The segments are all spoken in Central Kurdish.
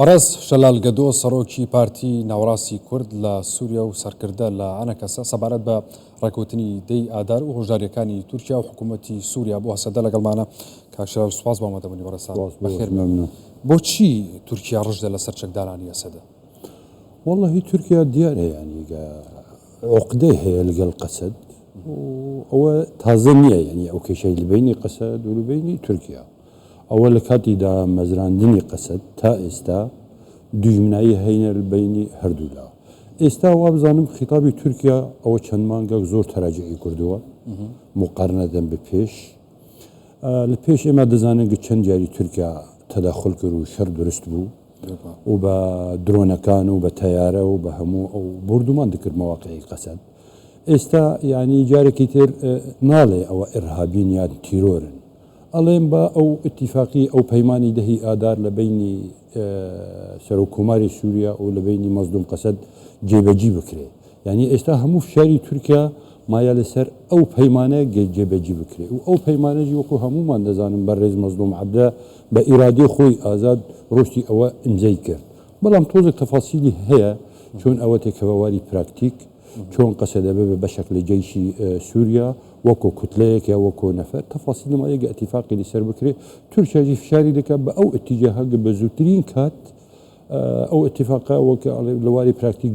بەڕێز شەلال گەدۆ سەرۆکی پارتی ناوەڕاستی کورد لە سووریا و سەرکردە لە ئەنەکەسە سەبارەت بە ڕێکوتنی دەی ئادار و هۆژداریەکانی تورکیا و حکوومەتی سووریا بۆ هەسەدە لەگەڵمانە کاکشەلال سوپاس بۆ ئامادەبوونی بەڕێستان بەخێر بۆچی تورکیا ڕژدە لەسەر چەکدارانی ئەسەدە؟ والله توركيا ديارها يعني عقدة هي لقى قسد أو تازنية يعني أو كشيء لبيني قسد ولبيني تركيا أول كاتي دا مزران دني قسد تا استا دجمناي هين البيني هردولا استا وابزانم خطابي تركيا أو چند مانگا زور تراجعي كردوا مقارنة بپیش لپیش اما دزانن چند جاري تركيا تداخل كرو شر درست بو وبا درون كان وبا تيارة وبا همو أو بردمان ذكر مواقعي قسد استا يعني جاري كتير نالي أو إرهابين يعني تيرورن ألين با أو اتفاقي أو بيماني دهي آدار لبيني سروكوماري سوريا أو لبيني مظلوم قسد جيبجي بكري يعني استا همو في شاري تركيا ما يلسر أو بيمانه جيبجي بكري أو بيمانه جي وكو همو ما ندزانم برز مظلوم عبده بإرادة خوي آزاد روشتي أو امزيكر بلام توزك تفاصيلي هي شون أوتك كواري براكتيك شون قصد بشكل جيشي سوريا وكو كتليك يا وكو نفر تفاصيل ما يجي اتفاقي لسر بكري تركيا جي في شاري دك أو اتجاهها بزوترين كات أو اتفاق أو لواري براكتيك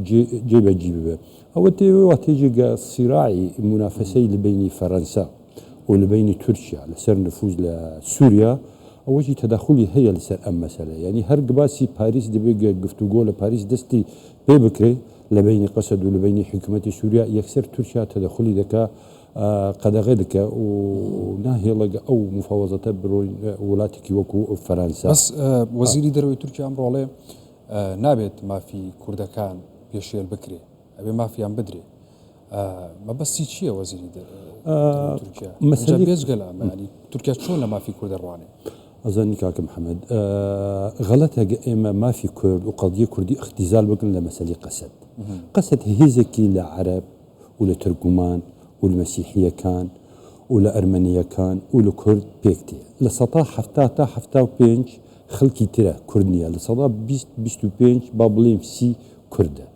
جيبه أو تيجي صراعي منافسي لبين فرنسا ولبين تركيا لسر نفوذ لسوريا أول شيء تدخلي هي لسر أم مسألة يعني هر قباسي باريس دبي قفتوغو لباريس دستي ببكري لبين قسد ولبين حكومة سوريا يكسر تركيا تدخلي ذكا قدغه ذكا وناهي لقى أو مفاوضات ولاتك وكو فرنسا بس وزيري دروي تركيا أمر عليه نابت ما في كردكان بيشيل بكري أبي ما في عم بدري ما بس شيء وزيري تركيا مسألة بيزقل يعني تركيا شلون ما في كرد الرواني أظنك يا محمد غلطها إما ما في كرد وقضية كردي اختزال بقن لمسألة قسد هيزكي لعرب ولا ترجمان ولا مسيحية كان ولا أرمنية كان ولا كرد بيكتي لسطا حفتا وبينج خلقي ترى كردنيا لسطا بيست وبينج بابليم سي كردة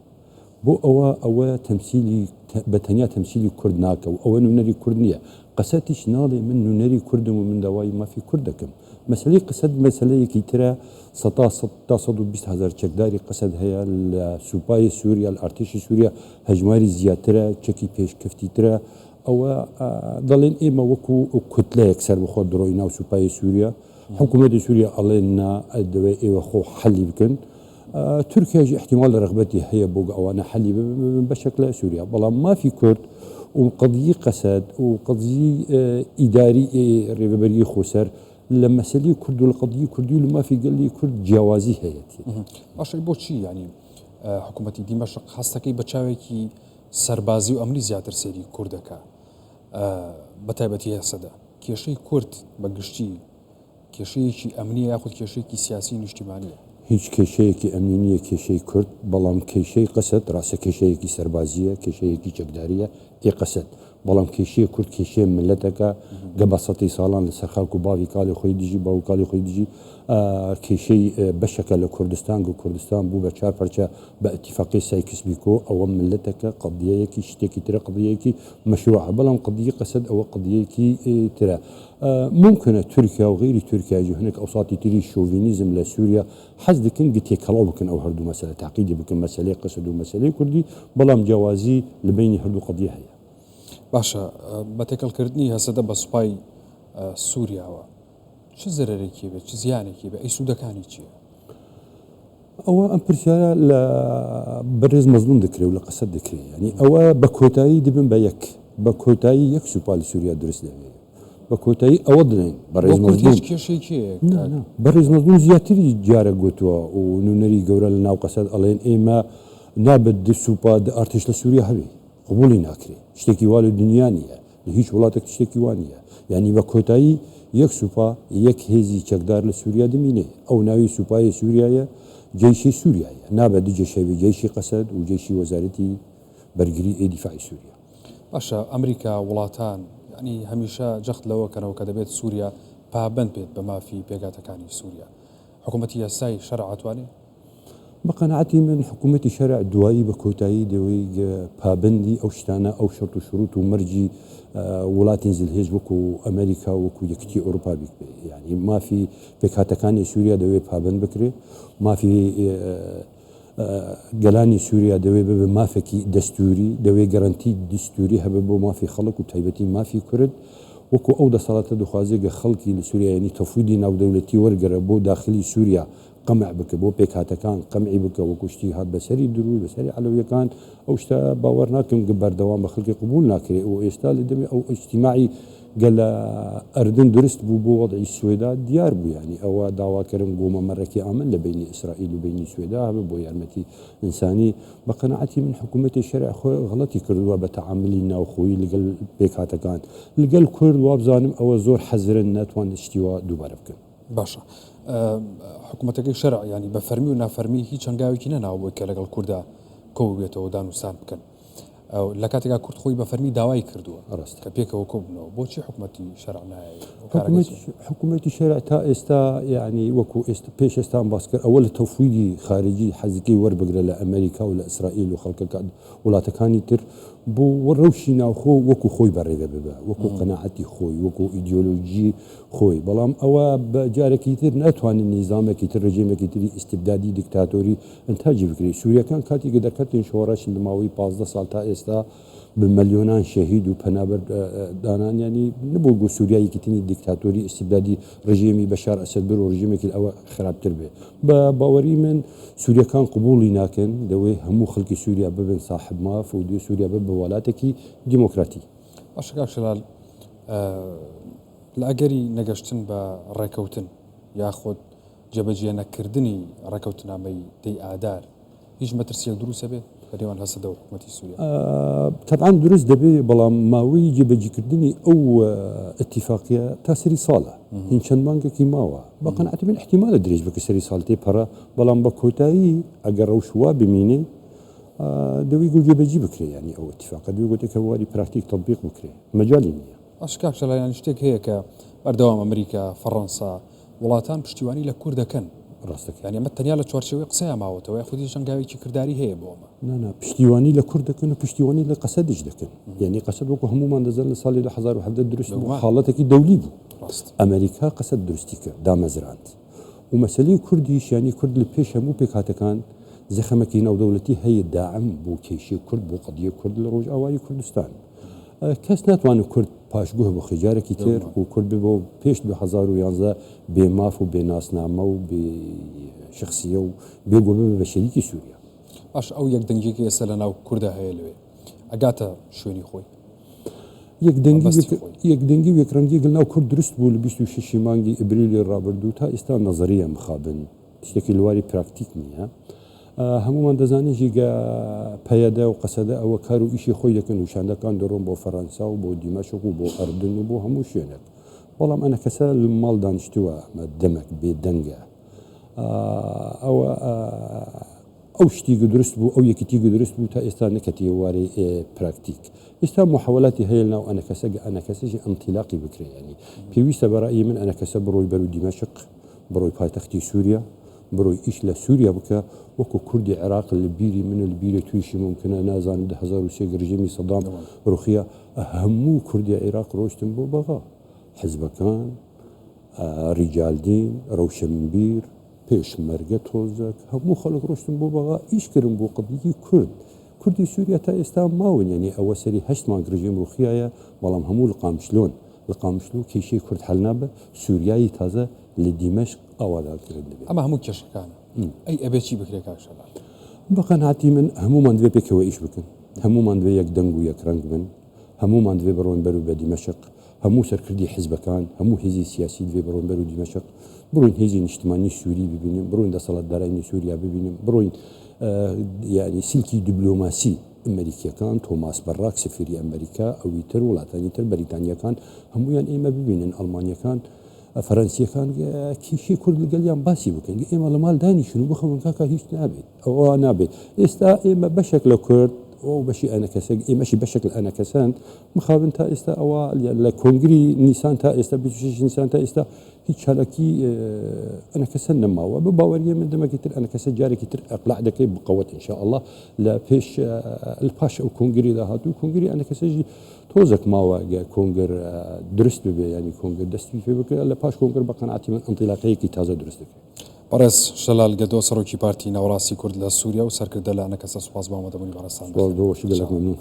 بو أوا تمثيلي بتنيا تمثيلي كرد ناكا أو نونري كردنيا قساتش نالي من نونري كرد ومن دواي ما في كردكم مسألة قسد مسألة كي ترى صدو 20,000 چكداري قسد هي السوباي سوريا الارتش سوريا هجماري زياترة چكي پیش كفتي ترى أو ضلين إما وكو كتلة يكسر بخو دروينا وسوباي سوريا حكومة سوريا علينا الدواء وخو حلي بكن تركيا جي احتمال رغبتي هي بوق أو أنا حلي بشكل سوريا بلا ما في كرد وقضية قسد وقضية إداري ريبري خسر لما سلي كرد والقضية كردي لما في قال لي كرد جوازي هيتي أشري بوشي يعني حكومة دمشق حستكي بتشاويكي سربازي وأمني زيادة سيري كردكا بتايبتي هسدا كيشي كرد بقشتي كيشي أمنية ياخذ كيشي سياسي اجتماعي هیچ کێشەیەکی ئەمنیە کێشەی کورد بەڵام کێشەی قەسەد ڕاستە کێشەیەکی سەربازیە کێشەیەکی چەکداریە قەسەد بەڵام کێشەیە کورد کێشەیە ملەتەکە گە بە سەدی ساڵان لەسەر خەڵک و باوی کاڵی خۆی دیژی باو کاڵی خۆی دیژی کێشەی بەشەکە لە کوردستان و کوردستان بوو بە چار پەرچە بە ئەتیفاقی سایکسپیکۆ ئەوە ملەتەکە قەضیەیەکی شتێکی ترە قەضیەیەکی مەشروعە بەڵام قەضیە قەسەد ئەوە قەضیەیەکی ترە ممكن تركيا وغير تركيا يجي هناك أوساطي تري شوفينيزم لسوريا حزد كن قلت يكلاو بكن أو هردو مسألة تعقيدي بكن مسألة قصد ومسألة كردي بلام جوازي لبين هردو قضية هي باشا بتكل كردني هسدا بسباي سوريا شو زرري كيبه شو زياني كيبه أي سودا كاني شيء أو أم برشالة لا برز مظلوم ذكري ولا قصد ذكري يعني أو بكوتاي دبن بيك بكوتاي يك سوبال سوريا درس له بكوتاي أودرين برز مظلوم لا برز مظلوم زياتري جارة قوتوا ونونري جورا لنا وقصد ألين إما نابد سوبا أرتش لسوريا هبي قبولي ناكري اشتكي والو دنيانية لهيش ولاتك تشتكي وانية يعني بكوتاي يك سوبا يك هزي چكدار لسوريا دمينه أو ناوي سوباي سوريا جيشي سوريا نابد جيشي قصد وجيشي وزارتي برجري دفاع سوريا باشا أمريكا ولاتان يعني هميشه جخت لو كانوا كدبيت سوريا پابند بيت بما في بيغاتكاني سوريا حكومتي الساي شرعت واني بقناعتي من حكومة شرع دوایی بە کۆتایی دەوەی پابندی ئەو شتانە ئەو شەرت و شروط و مەرجی وڵاتی زلهێز وەکو ئەمریکا وەکو یەکتی ئەوروپا بکرێ یعنی مافی پێکهاتەکانی سووریا دەوێت پابند بکرێ مافی گەلانی سووریا دەوێت ببێ مافێکی دەستوری دەوێت گەرانتی دستوری هەبێ بۆ مافی خەڵک و تایبەتی مافی کورد وەکو ئەو دەسەڵاتە دخوازێگە خەڵکی لە سووریا ینی تەفویدی ناودەولەتی وەرگەرە بۆ داخلی سووریا قمع بکە بۆ پێکهاتەکان قمعی بکە وەکوشتی هات بەسەری دروی بەسەری علەویەکان ئەو شتە باوەڕ ناکەم بەردەوام بە خەڵکی قبول ناکرێت و ئێستا لە دەمێ ئەو ئیجتیماعی گەلە ئەردن درست بوو بۆ وەضعی سوێدا دیار بوو ینی ئەوە داواکردن گۆمەمەڕێکی ئامن لە بینی ئیسرائیل و بینی سوێدا هەبێ بۆ یارمەتی ئینسانی بە قەناعەتی من حکوومەتی شەرع خۆی غەڵەتی کردووە بە تەعاملی ناوخۆیی لەگەڵ پێکهاتەکان لەگەڵ کورد وابزانم ئەوە زۆر حەزرن ناتوان شتیوە دووبارە بکەن باشە حکوومەتەکەی شەرع ینی بە فەرمی و نافەرمی هیچ هەنگاوێکی نەناوە بۆی کە لەگەڵ کووردا کۆ بێتەوە دانووسان بکەن لە کاتێکا کورد خۆی بە فەرمی داوای کردووە ڕاست کە پێکەوە کۆبنەوە بۆچی حکوومەتی شەرع حکوومەتی شەرع تا ئێستا یعنی وەکو ئێستا پێش ئێستان باس کرد ئەوە لە تەفویدی خارجی حەزەکەی وەربگرە لە ئەمریکا و لە ئیسرائیل و خەڵکەکە وڵاتەکانی تر بۆ ڕەوشی ناوخۆ وەکو خۆی بەڕێوە ببە وەکو قەناعەتی خۆی وەکو ئیدئۆلۆژی خۆی بەڵام ئەوە بە جارێکی تر ناتوانن نیزامێکی تر ڕژێمێکی تری ئیستبدادی دیکتاتۆری ئەنتاجی بکرێت سووریەکان کاتی کە دەکەتن شۆڕەش لە ماوەی 15 ساڵ تا ئێستا بمليونان شهيد وبنابر دانان يعني نبغى نقول سوريا يكتني ديكتاتوري استبدادي رجيمي بشار اسد برو رجيمك الاول خراب تربيه باوري من سوريا كان قبولي لكن دوي همو خلق سوريا ببن صاحب ماف ودو سوريا ببولاتكي ديمقراطي اشكال شلال لاگەری نەگەشتن بە ڕێکەوتن یاخۆت جێبەجێ نەکردنی ڕێکەوتنامەی دەی ئادار هیچ مەترسیەک دروستە بێت بەنێوان هەسەدە و حکوومەتی سووریا طبعا دروست دەبێ بەڵام ماوەی جێبەجێکردنی ئەو اتفاقیە تا سەری ساڵە هین چەند مانگێکی ماوە بە قەناعەتی من احتیمالە درێژ بکە سەری ساڵ تێپەڕە بەڵام بە کۆتایی ئەگەر ڕەوشوا بمینێ دەوی گو جێبەجێ بکرێ ینی ئەو اتفاقە دوی گوتێکە واری پراکتیک تەطبیق بکرێ مەجالی نییە ئاشکار شەلایان شتێک هەیە کە بەردەوام ئەمریکا فەڕەنسا وڵاتان پشتیوانی لە کوور دەکەن ڕاستەکە ینی ئەمە تەنیا لە چوارچێوەی قسەیان ماوەتەوە خودی شەنگاوێکی کردداری هەیە بۆ ئەمە نانا پشتیوانی لە کوور دەکەن و پشتیوانی لە قەسەدش دەکەن یعنی قەسەد وەکو هەمومان دەزان لە ساڵی 1970 دروست حاڵەتێکی دەولی بوو ئەمریکا قەسەد درستی کرد دامەزراند و مەسەلەی کوردیش ینی کورد لە پێش هەموو پێکهاتەکان زەخەمەکی ناودەوڵەتی هەیە داعم بۆ کێشی کورد بۆ قەدیە کورد لە ڕۆژئاوایی کوردستان کەس ناتوانێت کورد پاشگوه بۆ خێجارێکی تر و کورد بۆ پێش 2011 بێماف و بێناسنامە و بێ شخصیە و بێگۆ بە شەریکی سووریا باش ئەو یەک دەنگێکی ئێستا لە ناو کووردا هەیە لەوێ ئەگاتە شوێنی خۆی یەک دەنگی وێکڕەنگی گەڵناو کورد درست بوو لە 26 مانگی ئیبریلی ڕابردوو تا ئێستا نەزەریە مخابن شتێکی لواری پراکتیک نییە هەمومان دەزانێت ژیگە پەیەدا و قەسەدە ئەوە کار و ئیشی خۆی دەکەن و شاندەکان دەڕۆن بۆ فەڕەنسا و بۆ دیمەشق و بۆ ئەردن و بۆ هەموو شوێنێک بەڵام ئەنە کەسە لە ماڵ دانیشتووە دەمەک بێدەنگە ئەوە ئەو شتیگە درست بوو ئەو یەکیتیگە درست بوو تا ئێستا نەکەتی وارەی پراکتیک ئێستا محاولاتی هەیە ناو ئەنە کەسەگە ئەنە کەسەژی ئەمتیلاقی بکرێ ینی پێویستە بەڕایی من ئەنە کەسە بڕۆی بەر و دیمەشق بڕۆی پایتەختی سووریا بڕۆی ئیش لە سووریا بکە وەکو کوردی عێراق لە بیری من لە بیرە تویشی ممکنە نازانم 2003 گرژێمی سەدام ڕوخیە هەموو کوردی عێراق ڕۆشتن بۆ بەغا حزبەکان ریجالدین ڕەوشەمبیر پێشمەرگە تۆزەک هەموو خەڵک ڕۆشتن بۆ بەغا ئیشکردن بۆ قبلیی کوردی سووریا تا ئێستا ماون ینی ئەوە سەری 8 مانگ ڕژیم ڕوخیایە بەڵام هەموو لە قامشلۆ کێشەی کورد هەل نابە سووریایی تازە لە دیمەشق ئاوادارکرد دەبێت ئەمە هەموو کێشەکانە ئەی ئەبێ چی بکرێت کاکشەلال بە قەناعەتی من هەمومان دوێ پێکەوە ئیش بکەن هەمومان دوێ یەک دەنگ و یەک ڕەنگ بن هەمومان دوێ بڕۆن بەر و بە دیمەشق هەموو سەرکردی حیزبەکان هەموو هێزی سیاسی دوێ بڕۆن بەر و دیمەشق بڕۆین هێزی نیشتمانی سووری ببینیم بڕۆین دەسەڵاتدارانی سووریا ببینیم بڕۆین یعنی سیلکی دیبلۆماسی ئەمریکیەکان تۆماس بەڕاک سەفیری ئەمریکا ئەوی تر وڵاتانی تر بەریتانیەکان هەمویان ئێمە ببینن ئەڵمانیەکان فەرەنسیەکان کیشی کورد لەگەڵیان باسی بکەن ئێمە لە ماڵ دانیشن و بخەون کاکە هیچ نابێت ئەوە نابێت ئێستا ئێمە بەشێک لە کورد او بشي انا كسا ماشي بشكل انا كسان مخابن تا استا او لا كونغري نيسان تا استا 26 نيسان تا استا هیچ حالكي انا كسن ما وباوريه من دم كتير انا كسا جاري كتير اقلع دكي بقوه ان شاء الله لا فيش الباش او كونغري ده هاتو كونغري انا كسا توزك ما واجا كونغر درست بي يعني كونغر دستي في بك لا باش كونغر بقناعتي من انطلاقيه كي تازه درست بارس شلال قدو سروكي بارتي نوراسي كرد لسوريا وسركردا لأنك سسواز بامدبوني بارستان والله شو قال لك ممنون